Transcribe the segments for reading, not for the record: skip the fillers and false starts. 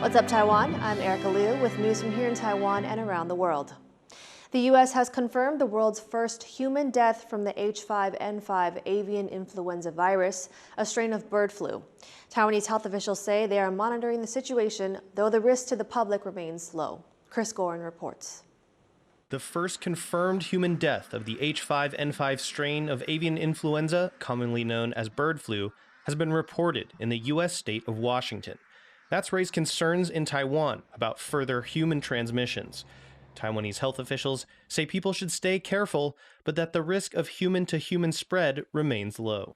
What's up, Taiwan? I'm Erika Liu with news from here in Taiwan and around the world. The U.S. has confirmed the world's first human death from the H5N5 avian influenza virus, a strain of bird flu. Taiwanese health officials say they are monitoring the situation, though the risk to the public remains low. Chris Gorin reports. The first confirmed human death of the H5N5 strain of avian influenza, commonly known as bird flu, has been reported in the U.S. state of Washington. That's raised concerns in Taiwan about further human transmissions. Taiwanese health officials say people should stay careful, but that the risk of human-to-human spread remains low.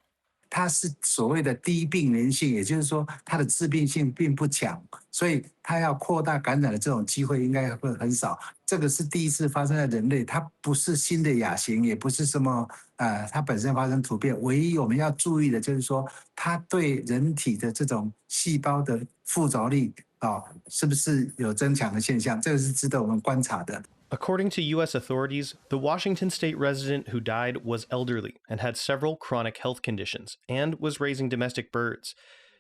它是所谓的低病原性，也就是说它的致病性并不强，所以它要扩大感染的这种机会应该会很少。这个是第一次发生在人类，它不是新的亚型，也不是什么它本身发生突变。唯一我们要注意的就是说，它对人体的这种细胞的附着力是不是有增强的现象？这个是值得我们观察的。 According to U.S. authorities, the Washington state resident who died was elderly and had several chronic health conditions and was raising domestic birds.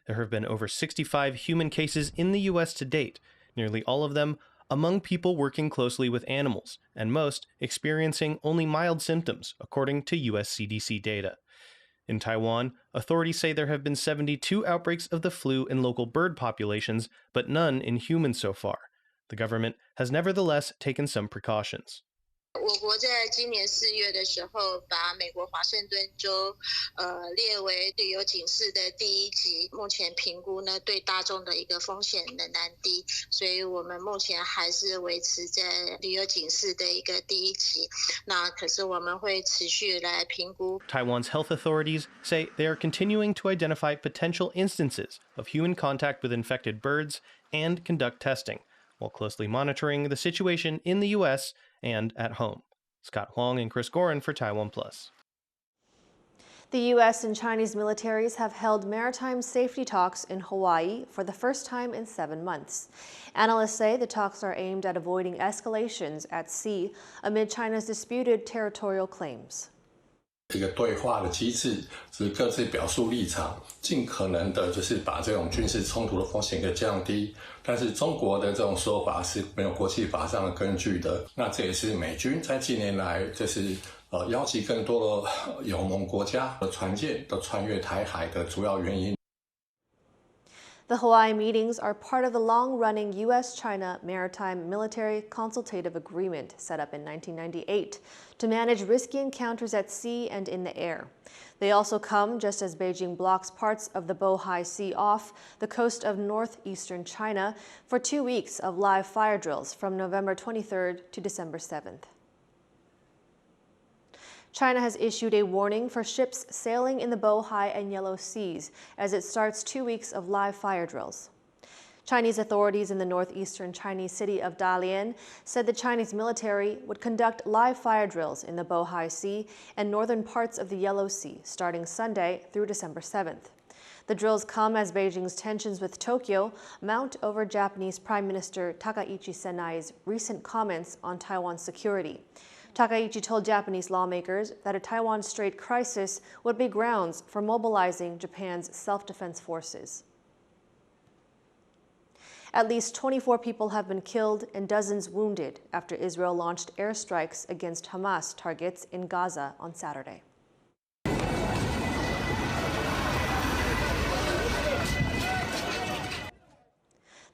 There have been over 65 human cases in the U.S. to date, nearly all of them among people working closely with animals, and most experiencing only mild symptoms, according to U.S. CDC data. In Taiwan, authorities say there have been 72 outbreaks of the flu in local bird populations, but none in humans so far. The government has nevertheless taken some precautions. 我国在今年4月的时候，把美国华盛顿州列为旅游警示的第1级。目前评估呢，对大众的一个风险仍然低，所以我们目前还是维持在旅游警示的一个第1级。那可是我们会持续来评估。 Taiwan's health authorities say they are continuing to identify potential instances of human contact with infected birds and conduct testing, while closely monitoring the situation in the U.S. and at home. Scott Huang and Chris Gorin for TaiwanPlus. The U.S. and Chinese militaries have held maritime safety talks in Hawaii for the first time in 7 months. Analysts say the talks are aimed at avoiding escalations at sea amid China's disputed territorial claims. 一个对话的机制，是各自表述立场，尽可能的就是把这种军事冲突的风险给降低。但是中国的这种说法是没有国际法上的根据的。那这也是美军在近年来就是邀集更多的友盟国家的船舰的穿越台海的主要原因。 The Hawaii meetings are part of the long-running U.S.-China Maritime Military Consultative Agreement set up in 1998 to manage risky encounters at sea and in the air. They also come just as Beijing blocks parts of the Bohai Sea off the coast of northeastern China for 2 weeks of live fire drills from November 23rd to December 7th. China has issued a warning for ships sailing in the Bohai and Yellow Seas as it starts 2 weeks of live fire drills. Chinese authorities in the northeastern Chinese city of Dalian said the Chinese military would conduct live fire drills in the Bohai Sea and northern parts of the Yellow Sea starting Sunday through December 7th. The drills come as Beijing's tensions with Tokyo mount over Japanese Prime Minister Takaichi Senai's recent comments on Taiwan's security. Takaichi told Japanese lawmakers that a Taiwan Strait crisis would be grounds for mobilizing Japan's self-defense forces. At least 24 people have been killed and dozens wounded after Israel launched airstrikes against Hamas targets in Gaza on Saturday.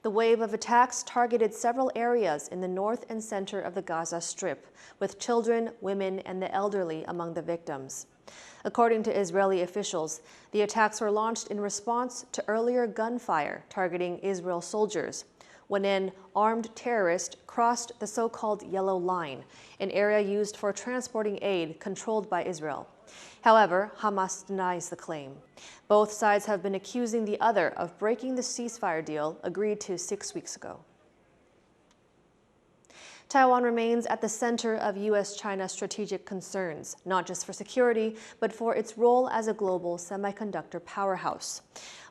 The wave of attacks targeted several areas in the north and center of the Gaza Strip, with children, women, and the elderly among the victims. According to Israeli officials, the attacks were launched in response to earlier gunfire targeting Israel soldiers, when an armed terrorist crossed the so-called Yellow Line, an area used for transporting aid controlled by Israel. However, Hamas denies the claim. Both sides have been accusing the other of breaking the ceasefire deal agreed to 6 weeks ago. Taiwan remains at the center of U.S.-China strategic concerns, not just for security, but for its role as a global semiconductor powerhouse.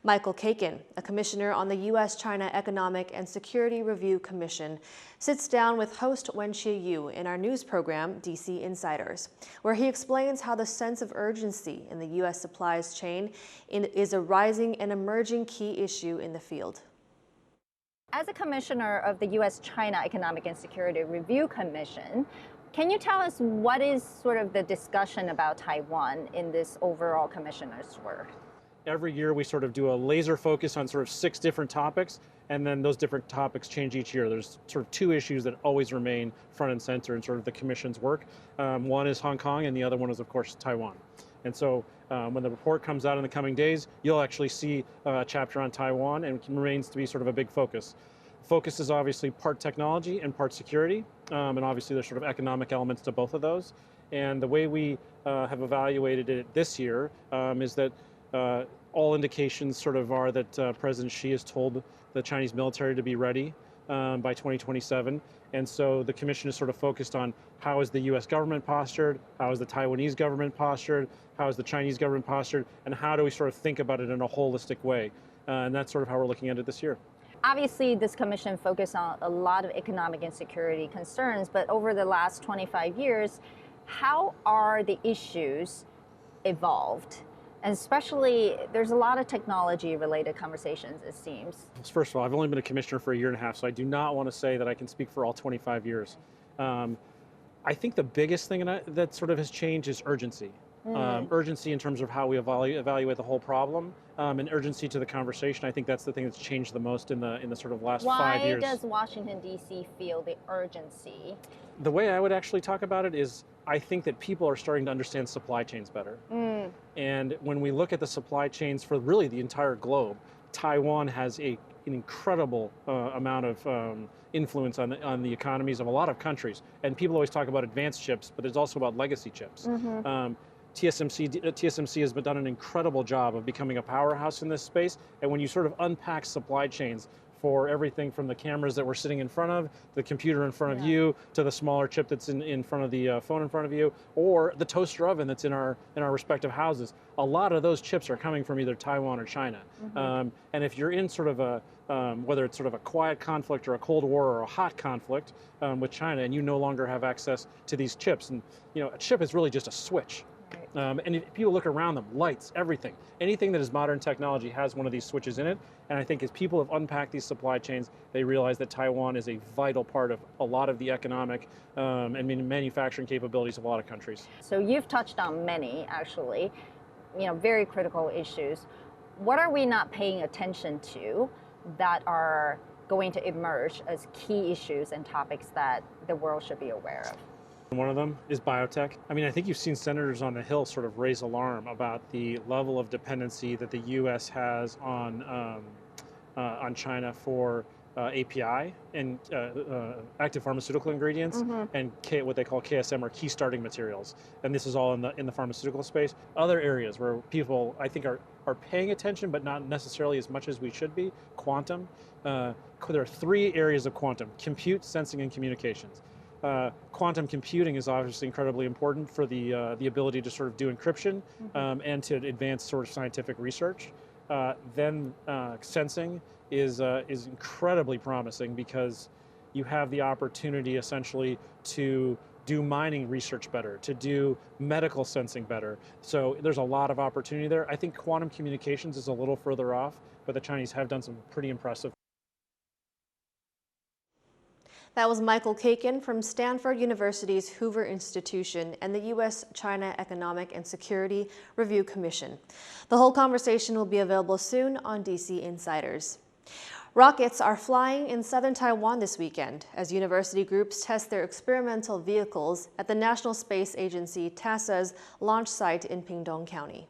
Michael Kakin, a commissioner on the U.S.-China Economic and Security Review Commission, sits down with host Wenxie Yu in our news program, DC Insiders, where he explains how the sense of urgency in the U.S. supplies chain is a rising and emerging key issue in the field. As a commissioner of the U.S.-China Economic and Security Review Commission, can you tell us what is sort of the discussion about Taiwan in this overall commissioner's work? Every year we sort of do a laser focus on sort of 6 different topics, and then those different topics change each year. There's sort of 2 issues that always remain front and center in sort of the Commission's work. One is Hong Kong, and the other one is, of course, Taiwan. And so when the report comes out in the coming days, you'll actually see a chapter on Taiwan, and it remains to be sort of a big focus. Focus is obviously part technology and part security, and obviously there's sort of economic elements to both of those. And the way we have evaluated it this year is that all indications sort of are that President Xi has told the Chinese military to be ready by 2027. And so the commission is sort of focused on how is the US government postured, how is the Taiwanese government postured, how is the Chinese government postured, and how do we sort of think about it in a holistic way. And that's sort of how we're looking at it this year. Obviously, this commission focused on a lot of economic and security concerns, but over the last 25 years, how are the issues evolved? And especially, there's a lot of technology-related conversations, it seems. First of all, I've only been a commissioner for a year and a half, so I do not want to say that I can speak for all 25 years. I think the biggest thing that sort of has changed is urgency. Urgency in terms of how we evaluate the whole problem, and urgency to the conversation. I think that's the thing that's changed the most in the sort of last 5 years. Why does Washington, D.C. feel the urgency? The way I would actually talk about it is I think that people are starting to understand supply chains better. And when we look at the supply chains for really the entire globe, Taiwan has an incredible amount of influence on the economies of a lot of countries. And people always talk about advanced chips, but there's also about legacy chips. TSMC has done an incredible job of becoming a powerhouse in this space. And when you sort of unpack supply chains for everything from the cameras that we're sitting in front of, the computer in front of you, to the smaller chip that's in front of the phone in front of you, or the toaster oven that's in our respective houses, a lot of those chips are coming from either Taiwan or China. And if you're in sort of a, whether it's sort of a quiet conflict or a Cold War or a hot conflict with China, and you no longer have access to these chips, and a chip is really just a switch. And if people look around them, lights, everything, anything that is modern technology has one of these switches in it. And I think as people have unpacked these supply chains, they realize that Taiwan is a vital part of a lot of the economic and manufacturing capabilities of a lot of countries. So you've touched on many, actually, very critical issues. What are we not paying attention to that are going to emerge as key issues and topics that the world should be aware of? One of them is biotech. I mean, I think you've seen senators on the Hill sort of raise alarm about the level of dependency that the U.S. has on China for API and active pharmaceutical ingredients and what they call KSM, or key starting materials. And this is all in the pharmaceutical space. Other areas where people, I think, are paying attention, but not necessarily as much as we should be. Quantum. There are 3 areas of quantum: compute, sensing, and communications. Quantum computing is obviously incredibly important for the ability to sort of do encryption and to advance sort of scientific research. Then sensing is incredibly promising because you have the opportunity essentially to do mining research better, to do medical sensing better. So there's a lot of opportunity there. I think quantum communications is a little further off, but the Chinese have done some pretty impressive. That was Michael Kakin from Stanford University's Hoover Institution and the U.S.-China Economic and Security Review Commission. The whole conversation will be available soon on DC Insiders. Rockets are flying in southern Taiwan this weekend as university groups test their experimental vehicles at the National Space Agency TASA's launch site in Pingdong County.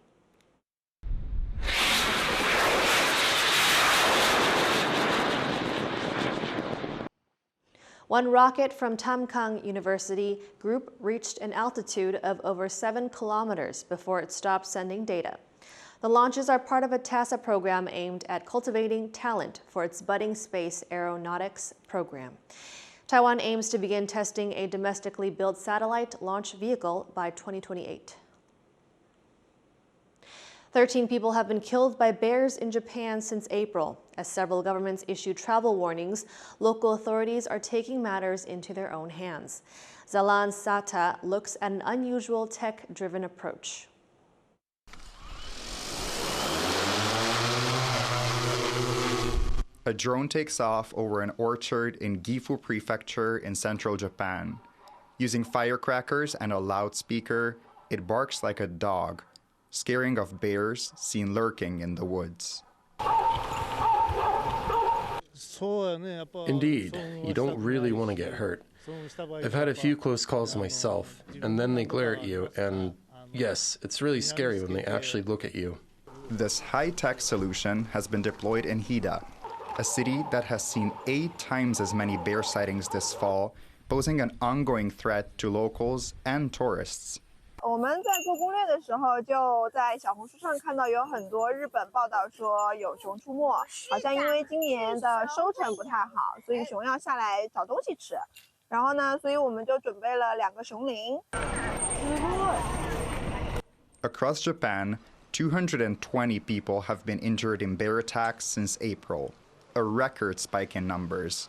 One rocket from Tamkang University group reached an altitude of over 7 kilometers before it stopped sending data. The launches are part of a TASA program aimed at cultivating talent for its budding space aeronautics program. Taiwan aims to begin testing a domestically built satellite launch vehicle by 2028. 13 people have been killed by bears in Japan since April. As several governments issue travel warnings, local authorities are taking matters into their own hands. Zalan Sata looks at an unusual tech-driven approach. A drone takes off over an orchard in Gifu Prefecture in central Japan. Using firecrackers and a loudspeaker, it barks like a dog, scaring off bears seen lurking in the woods. Indeed, you don't really want to get hurt. I've had a few close calls myself, and then they glare at you, and yes, it's really scary when they actually look at you. This high-tech solution has been deployed in Hida, a city that has seen 8 times as many bear sightings this fall, posing an ongoing threat to locals and tourists. 我们在做攻略的时候，就在小红书上看到有很多日本报道说有熊出没，好像因为今年的收成不太好，所以熊要下来找东西吃。然后呢，所以我们就准备了2个熊铃。Across Japan, 220 people have been injured in bear attacks since April, a record spike in numbers.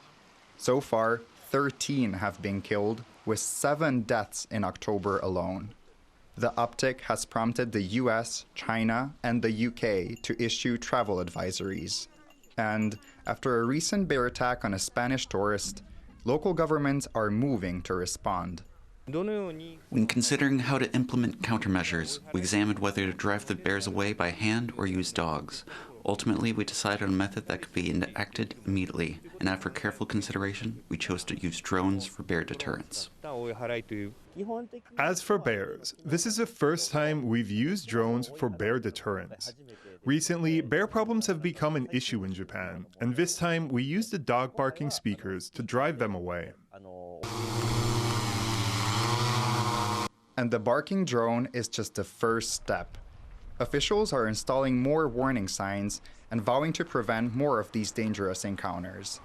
So far, 13 have been killed, with 7 deaths in October alone. The uptick has prompted the US, China, and the UK to issue travel advisories. And after a recent bear attack on a Spanish tourist, local governments are moving to respond. When considering how to implement countermeasures, we examined whether to drive the bears away by hand or use dogs. Ultimately, we decided on a method that could be enacted immediately, and after careful consideration, we chose to use drones for bear deterrence. As for bears, this is the first time we've used drones for bear deterrence. Recently, bear problems have become an issue in Japan, and this time we used the dog barking speakers to drive them away. And the barking drone is just the first step. Officials are installing more warning signs and vowing to prevent more of these dangerous encounters.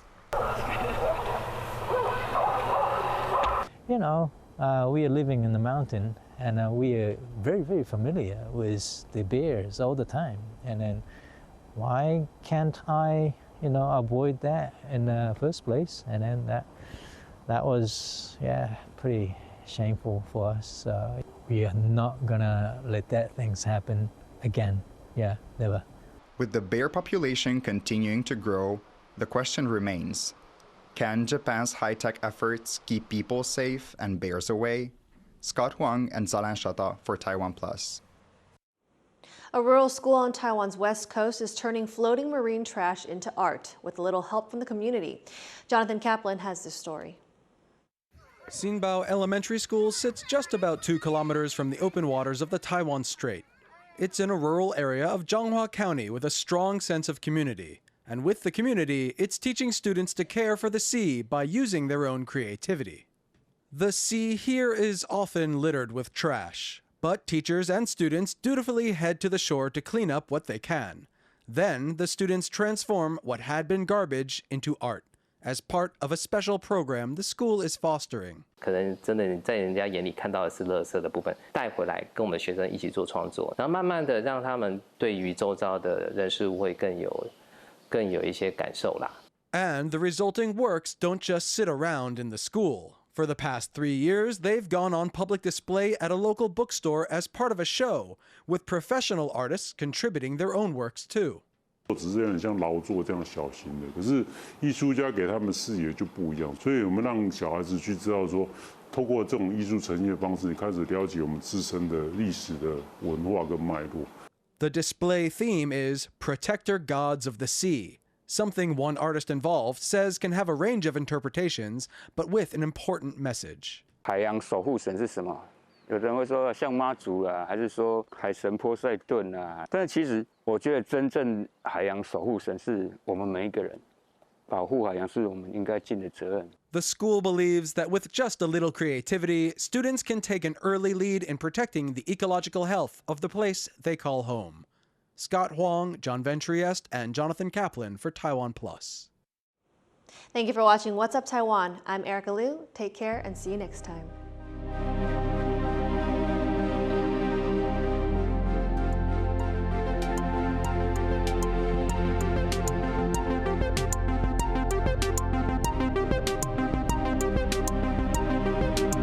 You know, we are living in the mountain, and we are very, very familiar with the bears all the time. And then why can't I, avoid that in the first place? And then that was, pretty shameful for us. We are not gonna let that things happen again. Never. With the bear population continuing to grow, the question remains: can Japan's high-tech efforts keep people safe and bears away? Scott Huang and Zalan Shata for TaiwanPlus. A rural school on Taiwan's west coast is turning floating marine trash into art with a little help from the community. Jonathan Kaplan has this story. Xinbao Elementary School sits just about 2 kilometers from the open waters of the Taiwan Strait. It's in a rural area of Zhanghua County with a strong sense of community. And with the community, it's teaching students to care for the sea by using their own creativity. The sea here is often littered with trash, but teachers and students dutifully head to the shore to clean up what they can. Then the students transform what had been garbage into art, as part of a special program the school is fostering. 可能真的你在人家眼里看到的是垃圾的部分，带回来跟我们学生一起做创作，然后慢慢的让他们对于周遭的人事物会更有一些感受啦。And the resulting works don't just sit around in the school. For the past 3 years, they've gone on public display at a local bookstore as part of a show, with professional artists contributing their own works too. 只是很像劳作这样小型的，可是艺术家给他们视野就不一样，所以我们让小孩子去知道说，透过这种艺术呈现的方式，开始了解我们自身的历史的文化跟脉络。The display theme is Protector Gods of the Sea, something one artist involved says can have a range of interpretations, but with an important message. 海洋守护神是什么？有人会说像妈祖啊，还是说海神波塞顿啊？但是其实我觉得真正海洋守护神是我们每一个人，保护海洋是我们应该尽的责任。The school believes that with just a little creativity, students can take an early lead in protecting the ecological health of the place they call home. Scott Huang, John Van Trieste, and Jonathan Kaplan for TaiwanPlus. Thank you for watching What's Up Taiwan. I'm Erika Liu. Take care and see you next time.